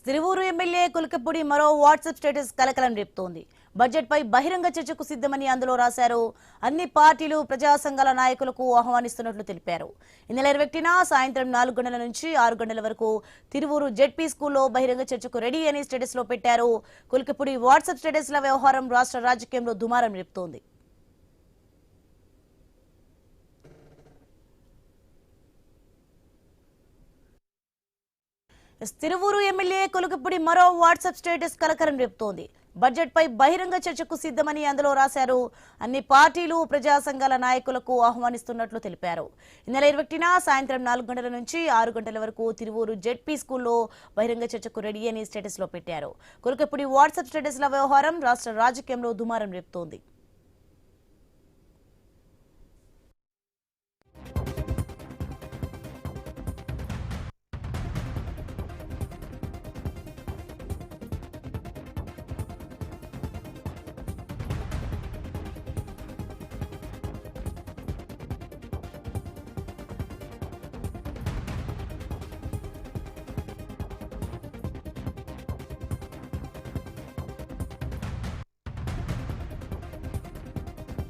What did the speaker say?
Tiruvuru MLA Kulakapudi మరో WhatsApp status కలకలం రేపుతోంది. బడ్జెట్ పై బహిరంగ చర్చకు సిద్ధమని అందులో రాశారు. అన్ని పార్టీలు ప్రజా సంఘాల నాయకులకు ఆహ్వానిస్తున్నట్లు తెలిపారు. ఈ నెల 21న సాయంత్రం 4 గంటల నుంచి 6 గంటల వరకు తిరువూరు జెడ్పీ స్కూల్లో బహిరంగ చర్చకు రెడీ అని స్టేటస్ లో పెట్టారు. కులకపూడి వాట్సాప్ స్టేటస్ల వ్యవహారం రాష్ట్ర రాజకీయంలో దుమారం రేపుతోంది. తిరువూరు ఎమ్మెల్యే కులకపూడి మరో వాట్సాప్ స్టేటస్ కలకలం రేపుతోంది. బడ్జెట్ పై బహిరంగ చర్చకు సిద్ధమని అందులో రాశారు. అన్ని పార్టీలు ప్రజా సంఘాల నాయకులకు ఆహ్వానిస్తున్నట్లు తెలిపారు. ఈ నెల 21న సాయంత్రం 4 గంటల నుంచి 6 గంటల వరకు తిరువూరు జెడ్పీ స్కూల్లో బహిరంగ చర్చకు రెడీ అని స్టేటస్ లో పెట్టారు. కులకపూడి వాట్సాప్ స్టేటస్ల వ్యవహారం రాష్ట్ర రాజకీయంలో దుమారం రేపుతోంది.